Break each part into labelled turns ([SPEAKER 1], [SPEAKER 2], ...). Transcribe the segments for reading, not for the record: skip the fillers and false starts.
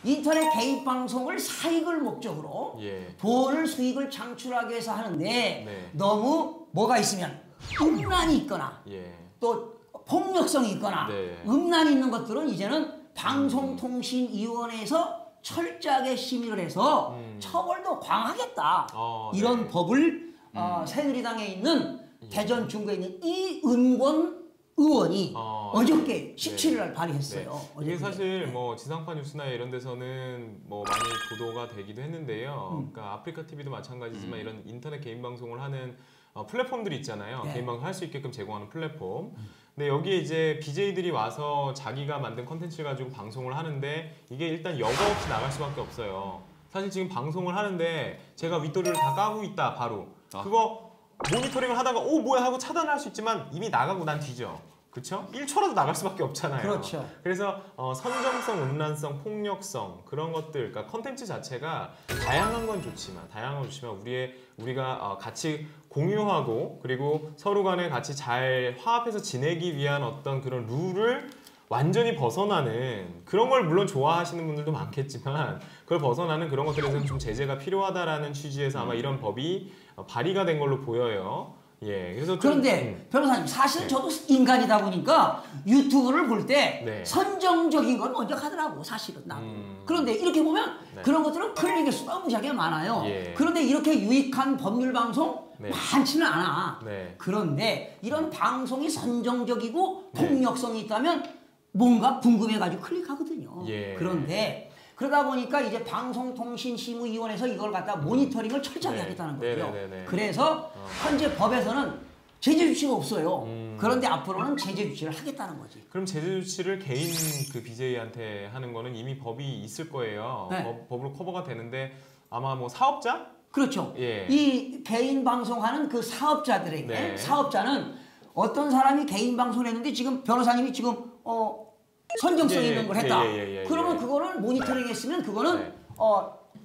[SPEAKER 1] 인터넷 개인 방송을 사익을 목적으로
[SPEAKER 2] 예.
[SPEAKER 1] 돈을 수익을 창출하기 위해서 하는데
[SPEAKER 2] 네.
[SPEAKER 1] 너무 뭐가 있으면 음란이 있거나
[SPEAKER 2] 예.
[SPEAKER 1] 또 폭력성이 있거나
[SPEAKER 2] 네.
[SPEAKER 1] 음란이 있는 것들은 이제는 방송통신위원회에서 철저하게 심의를 해서 처벌도 강하겠다. 이런
[SPEAKER 2] 네.
[SPEAKER 1] 법을 새누리당에 있는 대전 중구에 있는 이은권 의원이 어저께 17일 날 발의했어요.
[SPEAKER 2] 네. 이게 사실 뭐 지상파 뉴스나 이런 데서는 뭐 많이 보도가 되기도 했는데요. 그러니까 아프리카 TV도 마찬가지지만 이런 인터넷 개인 방송을 하는 플랫폼들이 있잖아요.
[SPEAKER 1] 네.
[SPEAKER 2] 개인 방송 할 수 있게끔 제공하는 플랫폼. 근데 여기에 이제 BJ들이 와서 자기가 만든 컨텐츠를 가지고 방송을 하는데 이게 일단 여과 없이 나갈 수밖에 없어요. 사실 지금 방송을 하는데 제가 윗도리를 다 까고 있다 바로. 그거 모니터링을 하다가 오 뭐야 하고 차단할 수 있지만 이미 나가고 난 뒤죠. 그렇죠? 1초라도 나갈 수밖에 없잖아요.
[SPEAKER 1] 그렇죠.
[SPEAKER 2] 그래서 선정성, 음란성, 폭력성 그런 것들, 그러니까 컨텐츠 자체가 다양한 건 좋지만 우리가 같이 공유하고 그리고 서로 간에 같이 잘 화합해서 지내기 위한 어떤 그런 룰을 완전히 벗어나는 그런 걸 물론 좋아하시는 분들도 많겠지만 그걸 벗어나는 그런 것들에서는 좀 제재가 필요하다라는 취지에서 아마 이런 법이 발의가 된 걸로 보여요. 예, 그래서
[SPEAKER 1] 그런데 변호사님 사실 저도 인간이다 보니까 유튜브를 볼 때
[SPEAKER 2] 네.
[SPEAKER 1] 선정적인 걸 먼저 하더라고 사실은 나도. 그런데 이렇게 보면 그런 것들은 클릭의 수가 무지하게 많아요.
[SPEAKER 2] 예.
[SPEAKER 1] 그런데 이렇게 유익한 법률 방송
[SPEAKER 2] 네.
[SPEAKER 1] 많지는 않아.
[SPEAKER 2] 네.
[SPEAKER 1] 그런데 이런 방송이 선정적이고 폭력성이 있다면 뭔가 궁금해가지고 클릭하거든요.
[SPEAKER 2] 예.
[SPEAKER 1] 그런데 그러다 보니까 이제 방송통신심의위원회에서 이걸 갖다 모니터링을 철저하게
[SPEAKER 2] 네.
[SPEAKER 1] 하겠다는 거예요.
[SPEAKER 2] 네네네네.
[SPEAKER 1] 그래서 현재 법에서는 제재 조치가 없어요. 그런데 앞으로는 제재 조치를 하겠다는 거지.
[SPEAKER 2] 그럼 제재 조치를 개인 그 BJ한테 하는 거는 이미 법이 있을 거예요.
[SPEAKER 1] 네.
[SPEAKER 2] 법으로 커버가 되는데 아마 뭐 사업자?
[SPEAKER 1] 그렇죠.
[SPEAKER 2] 예.
[SPEAKER 1] 이 개인 방송하는 그 사업자들에게
[SPEAKER 2] 네.
[SPEAKER 1] 사업자는 어떤 사람이 개인 방송을 했는데 지금 변호사님이 지금 선정성
[SPEAKER 2] 예,
[SPEAKER 1] 있는 걸 했다.
[SPEAKER 2] 예.
[SPEAKER 1] 그러면 그거는 모니터링 했으면 그거는
[SPEAKER 2] 네.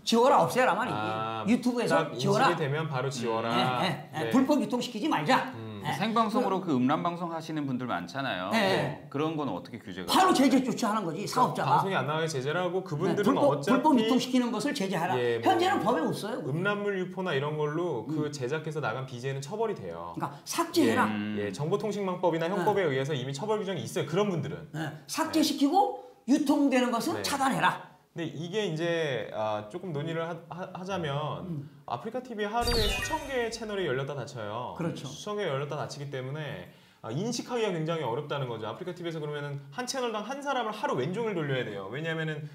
[SPEAKER 1] 지워라 없애라 말이지. 유튜브에서 지워라.
[SPEAKER 2] 인식이 되면 바로 지워라.
[SPEAKER 1] 네. 불법 유통시키지 말자.
[SPEAKER 3] 생방송으로 그 음란 방송 하시는 분들 많잖아요.
[SPEAKER 1] 네.
[SPEAKER 3] 그런 건 어떻게 규제가?
[SPEAKER 1] 바로 제재 조치하는 거지 사업자가.
[SPEAKER 2] 방송이 안 나가게 제재를 하고 그분들은
[SPEAKER 1] 불법 유통시키는 것을 제재하라.
[SPEAKER 2] 예,
[SPEAKER 1] 현재는 법에 없어요.
[SPEAKER 2] 음란물 유포나 이런 걸로 그 제작해서 나간 BJ는 처벌이 돼요.
[SPEAKER 1] 그러니까 삭제해라.
[SPEAKER 2] 예, 정보통신망법이나 형법에 의해서 이미 처벌 규정이 있어요. 그런 분들은.
[SPEAKER 1] 삭제시키고 유통되는 것은 차단해라.
[SPEAKER 2] 근데 이게 이제 조금 논의를 하자면 아프리카 TV 하루에 수천 개의 채널이 열렸다 닫혀요.
[SPEAKER 1] 그렇죠.
[SPEAKER 2] 수천 개 열렸다 닫히기 때문에 인식하기가 굉장히 어렵다는 거죠. 아프리카 TV에서 그러면은 한 채널당 한 사람을 하루 왼종일 돌려야 돼요. 왜냐하면은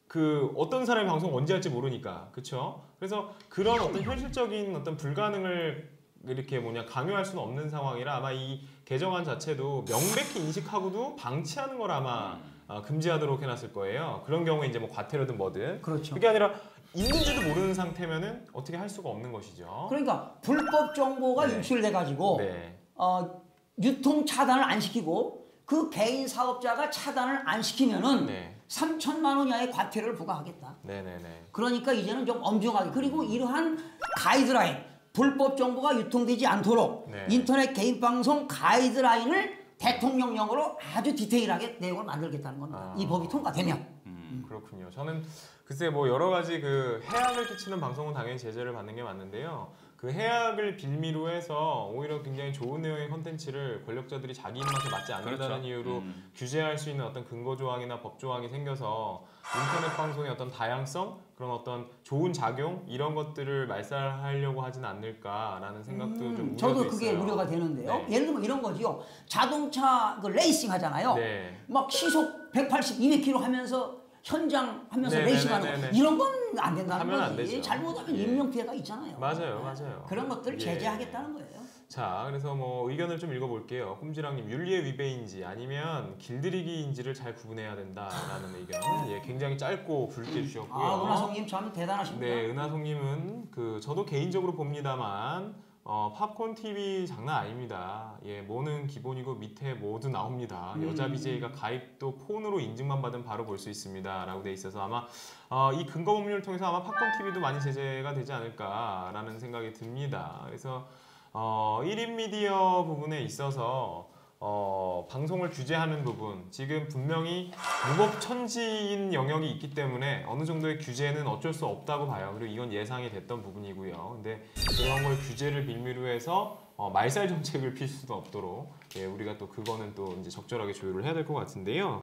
[SPEAKER 2] 그 어떤 사람이 방송 언제 할지 모르니까, 그렇죠? 그래서 그런 어떤 현실적인 어떤 불가능을 이렇게 강요할 수는 없는 상황이라 아마 이 개정안 자체도 명백히 인식하고도 방치하는 걸 아마 금지하도록 해놨을 거예요. 그런 경우에 이제 뭐 과태료든 뭐든.
[SPEAKER 1] 그렇죠.
[SPEAKER 2] 그게 아니라 있는지도 모르는 상태면은 어떻게 할 수가 없는 것이죠.
[SPEAKER 1] 그러니까 불법 정보가 유출돼 가지고 유통 차단을 안 시키고 그 개인 사업자가 차단을 안 시키면은 3천만 원 이하의 과태료를 부과하겠다.
[SPEAKER 2] 네네네.
[SPEAKER 1] 그러니까 이제는 좀 엄중하게 그리고 이러한 가이드라인 불법 정보가 유통되지 않도록 인터넷 개인 방송 가이드라인을 대통령령으로 아주 디테일하게 내용을 만들겠다는 겁니다. 이 법이 통과되면.
[SPEAKER 2] 그렇군요. 저는 글쎄 뭐 여러 가지 그 해악을 끼치는 방송은 당연히 제재를 받는 게 맞는데요. 그 해악을 빌미로 해서 오히려 굉장히 좋은 내용의 컨텐츠를 권력자들이 자기 입맛에 맞지 않는다는 이유로 규제할 수 있는 어떤 근거 조항이나 법 조항이 생겨서 인터넷 방송의 어떤 다양성, 그런 어떤 좋은 작용 이런 것들을 말살하려고 하진 않을까라는 생각도 좀 우려도
[SPEAKER 1] 저도 그게
[SPEAKER 2] 있어요.
[SPEAKER 1] 우려가 되는데요. 예를 들면 이런 거지요. 자동차 그 레이싱 하잖아요. 막 시속 180, 200km 하면서 현장 하면서 레이싱하는 거 이런 건 안 된다는 거지. 잘못하면 인명피해가 있잖아요.
[SPEAKER 2] 맞아요.
[SPEAKER 1] 그런 것들을 제재하겠다는 거예요.
[SPEAKER 2] 자, 그래서 뭐 의견을 좀 읽어볼게요. 꼼지랑님, 윤리의 위배인지 아니면 길들이기인지를 잘 구분해야 된다라는 의견. 굉장히 짧고 굵게 주셨고요.
[SPEAKER 1] 은하송님 참 대단하십니다.
[SPEAKER 2] 네, 은하송님은 저도 개인적으로 봅니다만 팝콘 TV 장난 아닙니다. 뭐는 기본이고 밑에 모두 나옵니다. 여자 BJ가 가입도 폰으로 인증만 받으면 바로 볼 수 있습니다. 라고 돼 있어서 아마 이 근거 법률을 통해서 아마 팝콘 TV도 많이 제재가 되지 않을까라는 생각이 듭니다. 그래서 1인 미디어 부분에 있어서 방송을 규제하는 부분, 지금 분명히 무법천지인 영역이 있기 때문에 어느 정도의 규제는 어쩔 수 없다고 봐요. 그리고 이건 예상이 됐던 부분이고요. 근데 그런 걸 규제를 빌미로 해서 말살 정책을 필 수도 없도록 우리가 또 그거는 또 이제 적절하게 조율을 해야 될 것 같은데요.